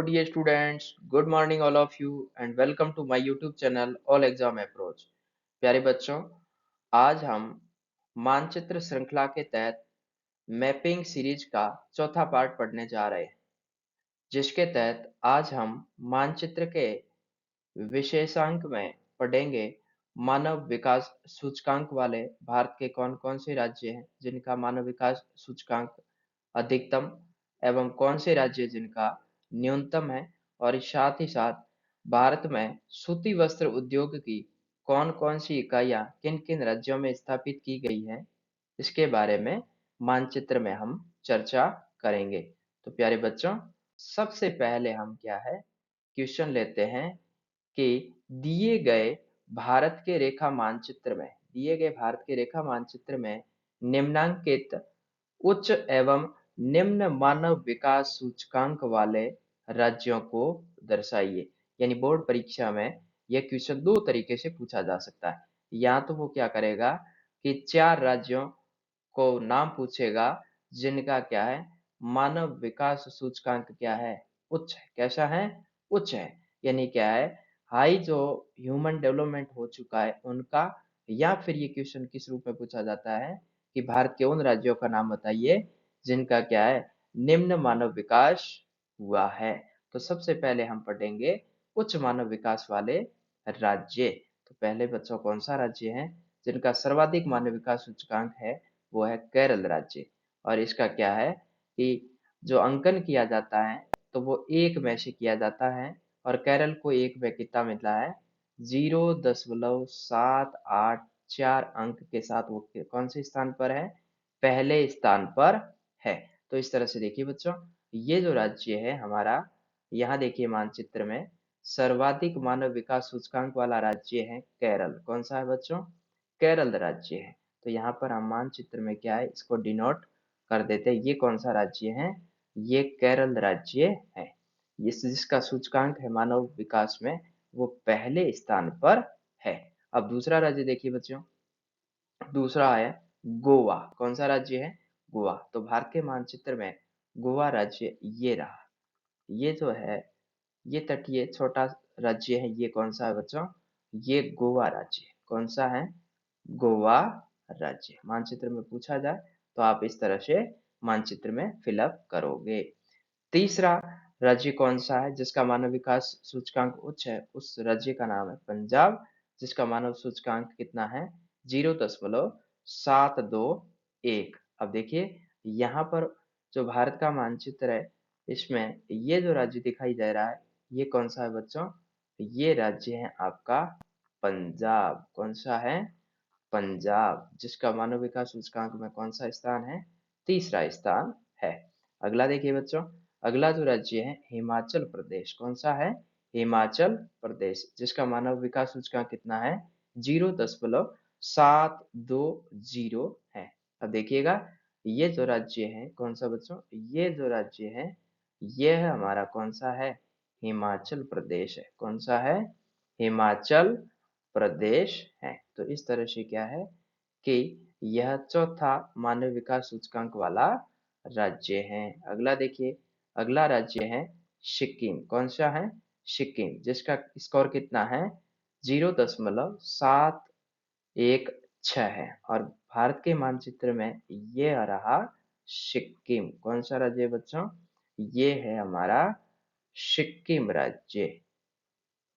dear students, good morning all of you and welcome to my YouTube channel All Exam Approach। प्यारे बच्चों, आज हम मानचित्र श्रृंखला के तहत मैपिंग सीरीज का चौथा पार्ट पढ़ने जा रहे हैं, जिसके तहत आज हम मानचित्र के विशेषांक में पढ़ेंगे मानव विकास सूचकांक वाले भारत के कौन कौन से राज्य हैं जिनका मानव विकास सूचकांक अधिकतम एवं कौन से राज्य जिनका न्यूनतम है, और साथ ही साथ भारत में सूती वस्त्र उद्योग की कौन कौन सी इकाइयां किन किन राज्यों में स्थापित की गई है, इसके बारे में मानचित्र में हम चर्चा करेंगे। तो प्यारे बच्चों, सबसे पहले हम क्या है क्वेश्चन लेते हैं कि दिए गए भारत के रेखा मानचित्र में निम्नांकित उच्च एवं निम्न मानव विकास सूचकांक वाले राज्यों को दर्शाइए। यानी बोर्ड परीक्षा में यह क्वेश्चन दो तरीके से पूछा जा सकता है। या तो वो क्या करेगा कि चार राज्यों को नाम पूछेगा जिनका क्या है मानव विकास सूचकांक क्या है, उच्च है। कैसा है? उच्च है। यानी क्या है, हाई जो ह्यूमन डेवलपमेंट हो चुका है उनका। या फिर ये क्वेश्चन किस रूप में पूछा जाता है कि भारत के उन राज्यों का नाम बताइए जिनका क्या है निम्न मानव विकास हुआ है। तो सबसे पहले हम पढ़ेंगे उच्च मानव विकास वाले राज्य। तो पहले बच्चों कौन सा राज्य है जिनका सर्वाधिक मानव विकास सूचकांक है, वो है केरल राज्य। और इसका क्या है कि जो अंकन किया जाता है तो वो 1 में से किया जाता है, और केरल को 1 में कितना मिला है 0.784 अंक के साथ वो कौन से स्थान पर है, पहले स्थान पर है। तो इस तरह से देखिए बच्चों, ये जो राज्य है हमारा, यहाँ देखिए मानचित्र में सर्वाधिक मानव विकास सूचकांक वाला राज्य है केरल। कौन सा है बच्चों? केरल राज्य है। तो यहाँ पर हम मानचित्र में क्या है इसको डिनोट कर देते हैं। ये कौन सा राज्य है? ये केरल राज्य है। जिसका सूचकांक है मानव विकास में वो पहले स्थान पर है। अब दूसरा राज्य देखिए बच्चों, दूसरा है गोवा। कौन सा राज्य है? गोवा। तो भारत के मानचित्र में गोवा राज्य ये रहा। ये जो है ये तटीय छोटा राज्य है। ये कौन सा है बच्चों? ये गोवा राज्य। कौन सा है? गोवा राज्य। मानचित्र में पूछा जाए तो आप इस तरह से मानचित्र में फिलअप करोगे। तीसरा राज्य कौन सा है जिसका मानव विकास सूचकांक उच्च है? उस राज्य का नाम है पंजाब, जिसका मानव सूचकांक कितना है 0.721। अब देखिए यहाँ पर जो भारत का मानचित्र है इसमें ये जो राज्य दिखाई दे रहा है ये कौन सा है बच्चों? ये राज्य है आपका पंजाब। कौन सा है? पंजाब, जिसका मानव विकास सूचकांक में कौन सा स्थान है? तीसरा स्थान है। अगला देखिए बच्चों, अगला जो राज्य है हिमाचल प्रदेश। कौन सा है? हिमाचल प्रदेश, जिसका मानव विकास सूचकांक कितना है 0.720 है। अब देखिएगा ये जो राज्य है कौन सा बच्चों? ये जो राज्य है ये है हमारा कौन सा है? हिमाचल प्रदेश है। कौन सा है? हिमाचल प्रदेश है। तो इस तरह से क्या है कि यह चौथा मानव विकास सूचकांक वाला राज्य है। अगला देखिए, अगला राज्य है सिक्किम। कौन सा है? सिक्किम, जिसका स्कोर कितना है 0.716 है। और भारत के मानचित्र में ये आ रहा सिक्किम। कौन सा राज्य है बच्चों? ये है हमारा सिक्किम राज्य।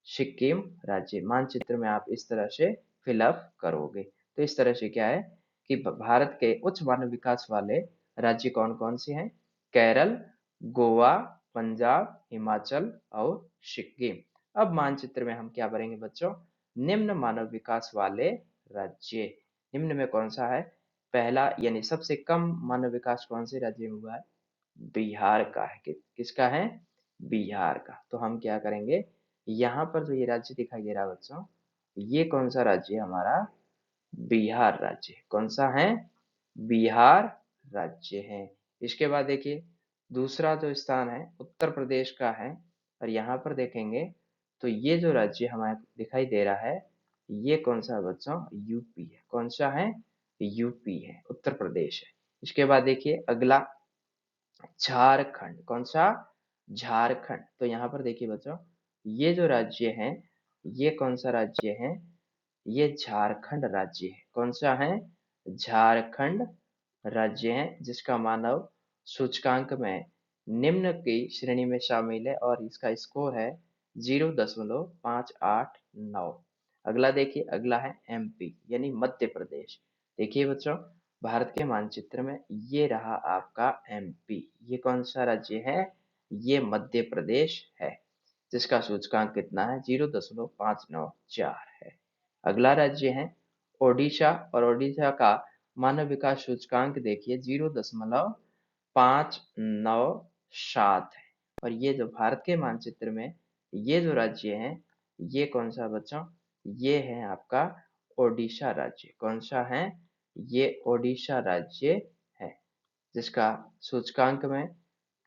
सिक्किम राज्य मानचित्र में आप इस तरह से फिलअप करोगे। तो इस तरह से क्या है कि भारत के उच्च मानव विकास वाले राज्य कौन कौन से हैं? केरल, गोवा, पंजाब, हिमाचल और सिक्किम। अब मानचित्र में हम क्या भरेंगे बच्चों? निम्न मानव विकास वाले राज्य। निम्न में कौन सा है? पहला यानी सबसे कम मानव विकास कौन से राज्य में हुआ है? बिहार का है। किसका है? बिहार का। तो हम क्या करेंगे, यहाँ पर जो ये राज्य दिखाई दे रहा है बच्चों, ये कौन सा राज्य है हमारा? बिहार राज्य। कौन सा है? बिहार राज्य है। इसके बाद देखिए दूसरा जो स्थान है उत्तर प्रदेश का है, और यहाँ पर देखेंगे तो ये जो राज्य हमारे दिखाई दे रहा है ये कौन सा है बच्चों? यूपी है। कौन सा है? यूपी है, उत्तर प्रदेश है। इसके बाद देखिए अगला झारखंड। कौन सा? झारखंड। तो यहाँ पर देखिए बच्चों, ये जो राज्य है, ये कौन सा राज्य है? ये झारखंड राज्य है। कौन सा है? झारखंड राज्य है, जिसका मानव सूचकांक में निम्न की श्रेणी में शामिल है और इसका स्कोर है 0.589। अगला देखिए, अगला है एमपी यानी मध्य प्रदेश। देखिए बच्चों, भारत के मानचित्र में ये रहा आपका एमपी। ये कौन सा राज्य है? ये मध्य प्रदेश है, जिसका सूचकांक कितना है? 0.594 है। अगला राज्य है ओडिशा, और ओडिशा का मानव विकास सूचकांक देखिए 0.597 है। और ये जो भारत के मानचित्र में ये जो राज्य है, ये कौन सा बच्चों? ये है आपका ओडिशा राज्य। कौन सा है? ये ओडिशा राज्य है, जिसका सूचकांक में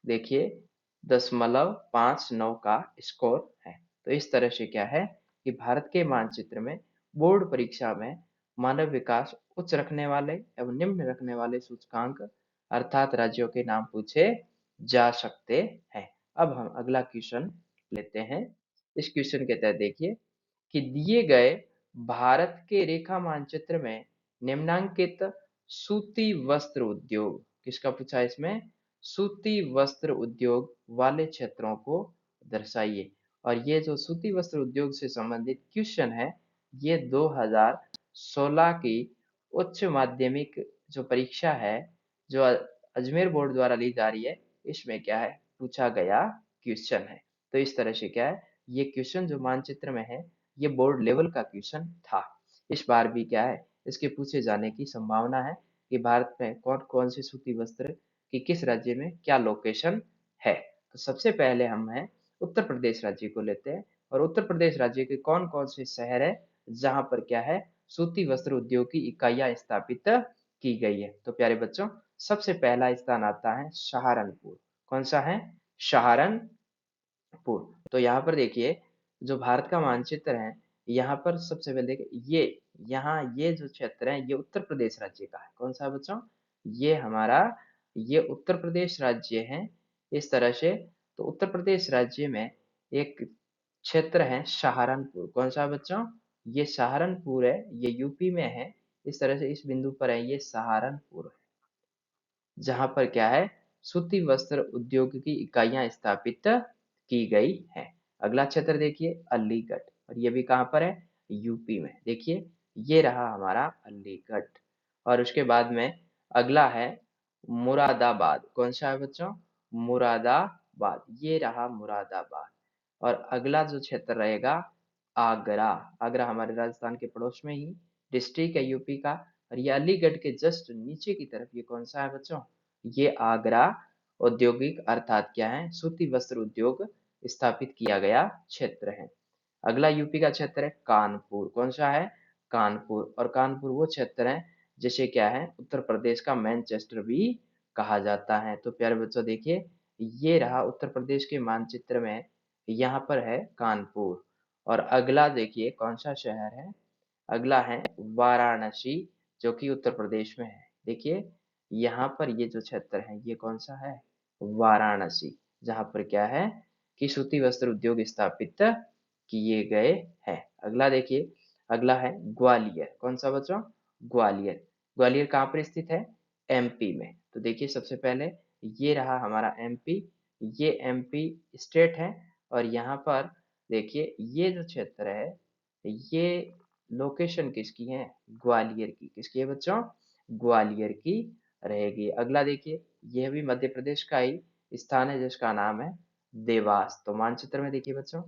देखिए 0.59 का स्कोर है। तो इस तरह से क्या है कि भारत के मानचित्र में बोर्ड परीक्षा में मानव विकास उच्च रखने वाले एवं निम्न रखने वाले सूचकांक अर्थात राज्यों के नाम पूछे जा सकते हैं। अब हम अगला क्वेश्चन लेते हैं। इस क्वेश्चन के तहत देखिए कि दिए गए भारत के रेखा मानचित्र में निम्नांकित सूती वस्त्र उद्योग, किसका पूछा है इसमें? सूती वस्त्र उद्योग वाले क्षेत्रों को दर्शाइए। और ये जो सूती वस्त्र उद्योग से संबंधित क्वेश्चन है, ये 2016 की उच्च माध्यमिक जो परीक्षा है, जो अजमेर बोर्ड द्वारा ली जा रही है, इसमें क्या है पूछा गया क्वेश्चन है। तो इस तरह से क्या है, ये क्वेश्चन जो मानचित्र में है, ये बोर्ड लेवल का क्वेश्चन था। इस बार भी क्या है, इसके पूछे जाने की संभावना है कि भारत में कौन कौन से सूती वस्त्र की किस राज्य में क्या लोकेशन है। तो सबसे पहले हम हैं उत्तर प्रदेश राज्य को लेते हैं, और उत्तर प्रदेश राज्य के कौन कौन से शहर है जहां पर क्या है सूती वस्त्र उद्योग की इकाइयां स्थापित की गई है। तो प्यारे बच्चों, सबसे पहला स्थान आता है सहारनपुर। कौन सा है? सहारनपुर। तो यहाँ पर देखिए, जो भारत का मानचित्र है, यहाँ पर सबसे पहले देखिए यहाँ ये जो क्षेत्र है, ये उत्तर प्रदेश राज्य का है। कौन सा है बच्चों? ये हमारा ये उत्तर प्रदेश राज्य है। इस तरह से तो उत्तर प्रदेश राज्य में एक क्षेत्र है सहारनपुर। कौन सा है बच्चों? ये सहारनपुर है, ये यूपी में है। इस तरह से इस बिंदु पर है, ये सहारनपुर है, जहां पर क्या है सूती वस्त्र उद्योग की इकाइयां स्थापित की गई हैं। अगला क्षेत्र देखिए अलीगढ़, और ये भी कहां पर है? यूपी में। देखिए ये रहा हमारा अलीगढ़। और उसके बाद में अगला है मुरादाबाद। कौन सा है बच्चों? मुरादाबाद। ये रहा मुरादाबाद। और अगला जो क्षेत्र रहेगा आगरा। आगरा हमारे राजस्थान के पड़ोस में ही डिस्ट्रिक्ट है यूपी का। और ये अलीगढ़ के जस्ट नीचे की तरफ ये कौन सा है बच्चों? ये आगरा औद्योगिक अर्थात क्या है सूती वस्त्र उद्योग स्थापित किया गया क्षेत्र है। अगला यूपी का क्षेत्र है कानपुर। कौन सा है? कानपुर। और कानपुर वो क्षेत्र है जिसे क्या है उत्तर प्रदेश का मैनचेस्टर भी कहा जाता है। तो प्यारे बच्चों देखिए, ये रहा उत्तर प्रदेश के मानचित्र में, यहाँ पर है कानपुर। और अगला देखिए कौन सा शहर है? अगला है वाराणसी, जो कि उत्तर प्रदेश में है। देखिए यहाँ पर ये जो क्षेत्र है, ये कौन सा है? वाराणसी, जहाँ पर क्या है कि सूती वस्त्र उद्योग स्थापित किए गए हैं। अगला देखिए, अगला है ग्वालियर। कौन सा बच्चों? ग्वालियर। ग्वालियर कहाँ पर स्थित है? एमपी में। तो देखिए सबसे पहले ये रहा हमारा एमपी, ये एमपी स्टेट है। और यहाँ पर देखिए ये जो क्षेत्र है, ये लोकेशन किसकी है? ग्वालियर की। किसकी है बच्चों? ग्वालियर की रहेगी। अगला देखिए, यह भी मध्य प्रदेश का ही स्थान है जिसका नाम है देवास। तो मानचित्र में देखिए बच्चों,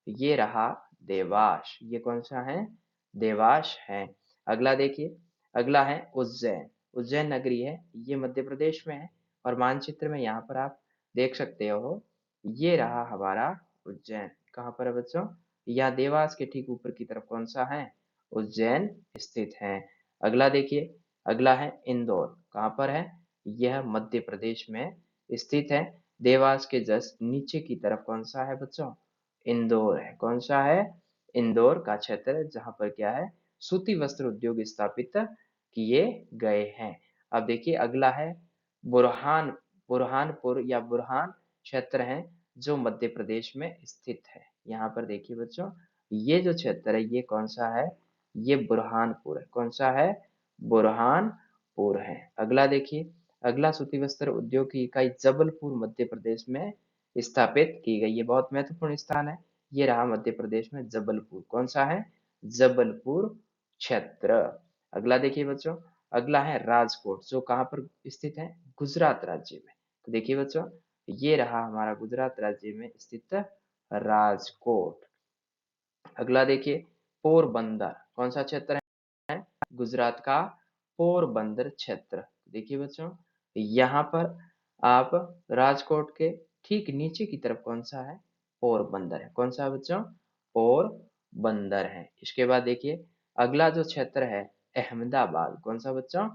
ये रहा देवास। ये कौन सा है? देवास है। अगला देखिए, अगला है उज्जैन। उज्जैन नगरी है, ये मध्य प्रदेश में है। और मानचित्र में यहाँ पर आप देख सकते हो, ये रहा हमारा उज्जैन। कहाँ पर है बच्चों? यह देवास के ठीक ऊपर की तरफ कौन सा है? उज्जैन स्थित है। अगला देखिए, अगला है इंदौर। कहाँ पर है? यह मध्य प्रदेश में स्थित है। देवास के जस्ट नीचे की तरफ कौन सा है बच्चों? इंदौर है। कौन सा है? इंदौर का क्षेत्र, जहाँ पर क्या है सूती वस्त्र उद्योग स्थापित किए गए हैं। अब देखिए अगला है बुरहान बुरहानपुर या बुरहान क्षेत्र है, जो मध्य प्रदेश में स्थित है। यहाँ पर देखिए बच्चों, ये जो क्षेत्र है ये कौन सा है, ये बुरहानपुर है। कौन सा है, बुरहानपुर है। अगला देखिए, अगला सूती वस्त्र उद्योग की इकाई जबलपुर मध्य प्रदेश में स्थापित की गई। ये बहुत महत्वपूर्ण स्थान है। ये रहा मध्य प्रदेश में जबलपुर। कौन सा है, जबलपुर क्षेत्र। अगला देखिए बच्चों, अगला है राजकोट, जो कहाँ पर स्थित है, गुजरात राज्य में। तो देखिए बच्चों, ये रहा हमारा गुजरात राज्य में स्थित राजकोट। अगला देखिए, पोरबंदर, कौन सा क्षेत्र है, गुजरात का पोरबंदर क्षेत्र। देखिए बच्चों, यहाँ पर आप राजकोट के ठीक नीचे की तरफ कौन सा है, पोरबंदर है। कौन सा है बच्चों, पोरबंदर है। इसके बाद देखिए, अगला जो क्षेत्र है अहमदाबाद। कौन सा बच्चों,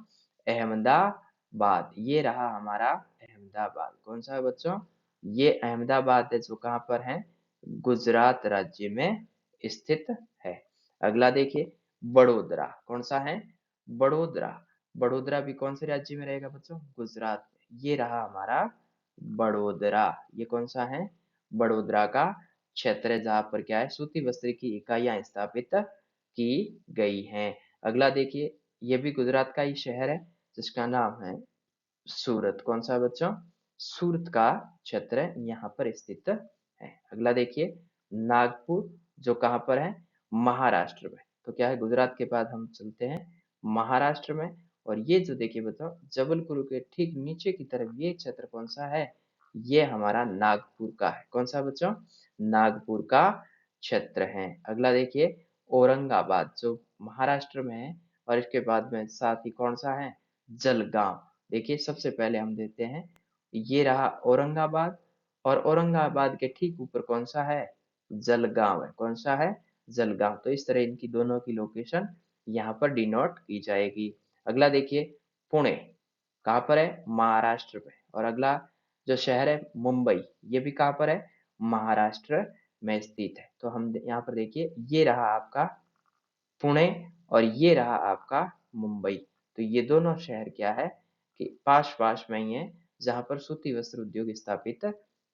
अहमदाबाद। ये रहा हमारा अहमदाबाद। कौन सा है बच्चों, ये अहमदाबाद है, जो कहाँ पर है, गुजरात राज्य में स्थित है। अगला देखिए, बड़ोदरा। कौन सा है, बड़ोदरा। बड़ोदरा भी कौन से राज्य में रहेगा बच्चों, गुजरात में। ये रहा हमारा बड़ोदरा। ये कौन सा है, बड़ोदरा का क्षेत्र है, जहाँ पर क्या है, सूती वस्त्र की इकाइयां स्थापित की गई हैं। अगला देखिए, ये भी गुजरात का ही शहर है, जिसका नाम है सूरत। कौन सा है बच्चों, सूरत का क्षेत्र है, यहाँ पर स्थित है। अगला देखिए, नागपुर, जो कहाँ पर है, महाराष्ट्र में। तो क्या है, गुजरात के बाद हम चलते हैं महाराष्ट्र में। और ये जो देखिए बच्चों, जबलपुर के ठीक नीचे की तरफ ये क्षेत्र कौन सा है, ये हमारा नागपुर का है। कौन सा बच्चों, नागपुर का क्षेत्र है। अगला देखिए, औरंगाबाद, जो महाराष्ट्र में है। और इसके बाद में साथ ही कौन सा है, जलगांव। देखिए, सबसे पहले हम देते हैं, ये रहा औरंगाबाद, और औरंगाबाद के ठीक ऊपर कौन सा है, जलगांव है। कौन सा है, जलगांव। तो इस तरह इनकी दोनों की लोकेशन यहाँ पर डिनोट की जाएगी। अगला देखिए, पुणे, कहाँ पर है, महाराष्ट्र में। और अगला जो शहर है मुंबई, ये भी कहाँ पर है, महाराष्ट्र में स्थित है। तो हम यहाँ पर देखिए, ये रहा आपका पुणे, और ये रहा आपका मुंबई। तो ये दोनों शहर क्या है, कि पास पास में ही है, जहां पर सूती वस्त्र उद्योग स्थापित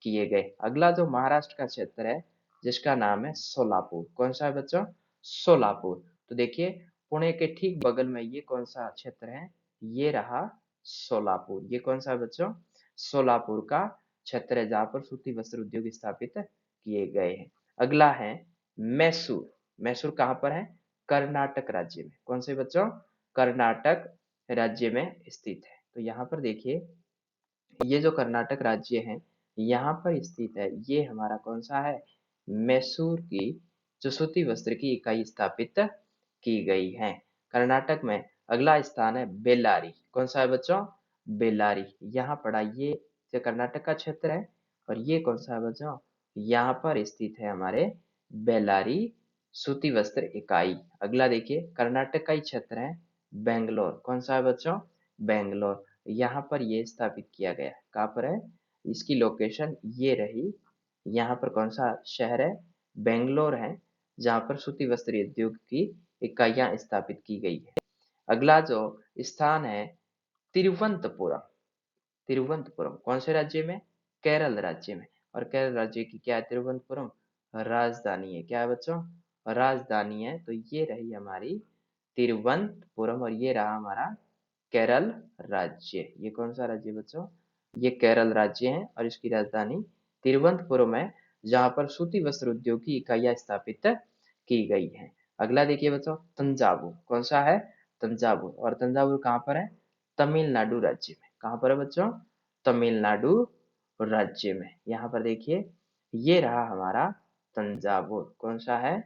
किए गए। अगला जो महाराष्ट्र का क्षेत्र है, जिसका नाम है सोलापुर। कौन सा है बच्चों, सोलापुर। तो देखिए, पुणे के ठीक बगल में ये कौन सा क्षेत्र है, ये रहा सोलापुर। ये कौन सा है बच्चों, सोलापुर का क्षेत्र है, जहां पर सूती वस्त्र उद्योग स्थापित किए गए हैं। अगला है मैसूर। मैसूर कहाँ पर है, कर्नाटक राज्य में। कौन से बच्चों, कर्नाटक राज्य में स्थित है। तो यहाँ पर देखिए, ये जो कर्नाटक राज्य है, यहाँ पर स्थित है, ये हमारा कौन सा है, मैसूर की जो सूती वस्त्र की इकाई स्थापित की गई है, कर्नाटक में। अगला स्थान है बेल्लारी। कौन सा है बच्चों, बेल्लारी। यहाँ पड़ा, ये जो कर्नाटक का क्षेत्र है, और ये कौन सा है बच्चों, यहाँ पर स्थित है हमारे बेल्लारी सूती वस्त्र इकाई। अगला देखिए, कर्नाटक का ही क्षेत्र है बेंगलोर। कौन सा है बच्चों, बेंगलोर। यहाँ पर ये स्थापित किया गया। कहाँ पर है, इसकी लोकेशन ये रही। यहाँ पर कौन सा शहर है, बेंगलोर है, जहाँ पर सूती वस्त्र उद्योग की इकाइयां स्थापित की गई है। अगला जो स्थान है तिरुवनंतपुरम। तिरुवनंतपुरम कौन से राज्य में, केरल राज्य में। और केरल राज्य की क्या है, तिरुवनंतपुरम राजधानी है। क्या है बच्चों, राजधानी है। तो ये रही हमारी तिरुवनंतपुरम, और ये रहा हमारा केरल राज्य। ये कौन सा राज्य बच्चों, ये केरल राज्य है, और इसकी राजधानी तिरुवनंतपुरम है, जहां पर सूती वस्त्र उद्योग की इकाइयां स्थापित की गई है। अगला देखिए बच्चों, तंजावुर। कौन सा है, तंजावुर। और तंजावुर कहाँ पर है, तमिलनाडु राज्य में। कहाँ पर है बच्चों, तमिलनाडु राज्य में। यहाँ पर देखिए, ये रहा हमारा तंजावुर। कौन सा है,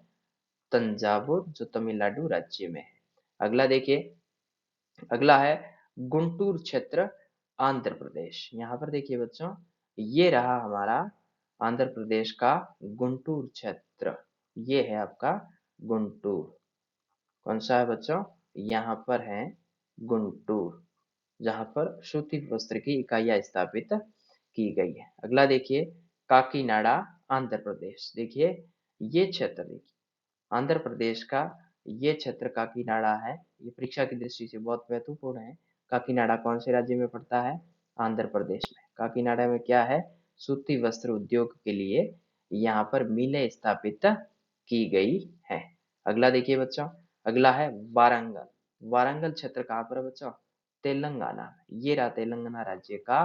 तंजावुर, जो तमिलनाडु राज्य में है। अगला देखिए, अगला है गुंटूर क्षेत्र, आंध्र प्रदेश। यहाँ पर देखिए बच्चों, ये रहा हमारा आंध्र प्रदेश का गुंटूर क्षेत्र। ये है आपका गुंटूर। कौन सा है बच्चों, यहाँ पर है गुंटूर, जहाँ पर सूती वस्त्र की इकाइयां स्थापित की गई है। अगला देखिए, काकीनाडा, आंध्र प्रदेश। देखिए, ये क्षेत्र देखिए, आंध्र प्रदेश का ये क्षेत्र काकीनाडा है। ये परीक्षा की दृष्टि से बहुत महत्वपूर्ण है। काकीनाडा कौन से राज्य में पड़ता है, आंध्र प्रदेश में। काकीनाडा में क्या है, सूती वस्त्र उद्योग के लिए यहाँ पर मिलें स्थापित की गई हैं। अगला देखिए बच्चों, अगला है वारंगल। वारंगल क्षेत्र कहाँ पर है बच्चों? तेलंगाना। ये रहा तेलंगाना राज्य का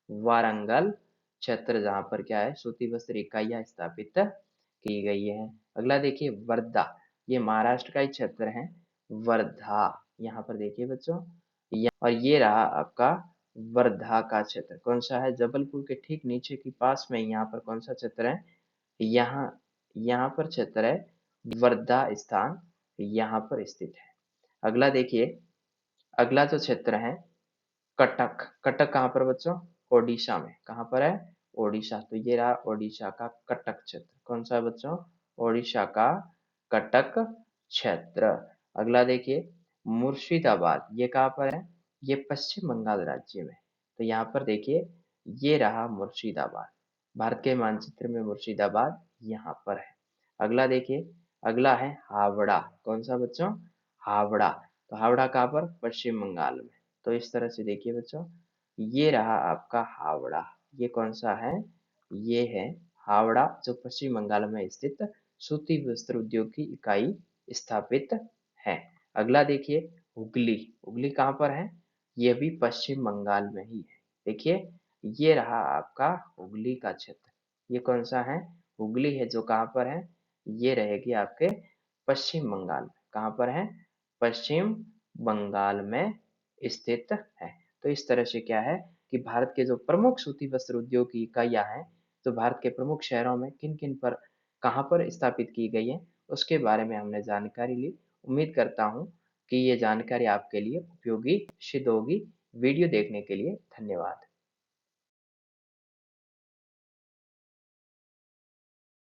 वारंगल क्षेत्र, जहाँ पर क्या है, सूती वस्त्र इकाइयाँ स्थापित की गई है। अगला देखिए वर्धा। ये महाराष्ट्र का ही क्षेत्र है वर्धा। यहाँ पर देखिए बच्चों, और ये रहा आपका वर्धा का क्षेत्र। कौन सा है? जबलपुर के ठीक नीचे के पास में यहाँ पर कौन सा क्षेत्र है? यहाँ यहाँ पर क्षेत्र है वर्धा स्थान, यहाँ पर स्थित है। अगला देखिए, अगला जो क्षेत्र है कटक। कटक कहाँ पर बच्चों? ओडिशा में। कहाँ पर है? ओडिशा। तो ये रहा ओडिशा का कटक क्षेत्र। कौन सा है बच्चों? ओडिशा का कटक क्षेत्र। अगला देखिए मुर्शिदाबाद। ये कहाँ पर है? ये पश्चिम बंगाल राज्य में। तो यहाँ पर देखिए, ये रहा मुर्शिदाबाद। भारत के मानचित्र में मुर्शिदाबाद यहाँ पर है। अगला देखिए, अगला है हावड़ा। कौन सा बच्चों? हावड़ा। तो हावड़ा कहाँ पर? पश्चिम बंगाल में। तो इस तरह से देखिए बच्चों, ये रहा आपका हावड़ा। ये कौन सा है? ये है हावड़ा, जो पश्चिम बंगाल में स्थित सूती वस्त्र उद्योग की इकाई स्थापित है। अगला देखिए हुगली। हुगली कहाँ पर है? ये भी पश्चिम बंगाल में ही है। देखिए, ये रहा आपका हुगली का क्षेत्र। ये कौन सा है? हुगली है, जो कहाँ पर है? ये रहेगी आपके पश्चिम बंगाल में। कहाँ पर है? पश्चिम बंगाल में स्थित है। तो इस तरह से क्या है कि भारत के जो प्रमुख सूती वस्त्र उद्योग की इकाइयां हैं, जो भारत के प्रमुख शहरों में किन किन पर, कहाँ पर स्थापित की गई है, उसके बारे में हमने जानकारी ली। उम्मीद करता हूँ कि ये जानकारी आपके लिए उपयोगी सिद्ध होगी। वीडियो देखने के लिए धन्यवाद।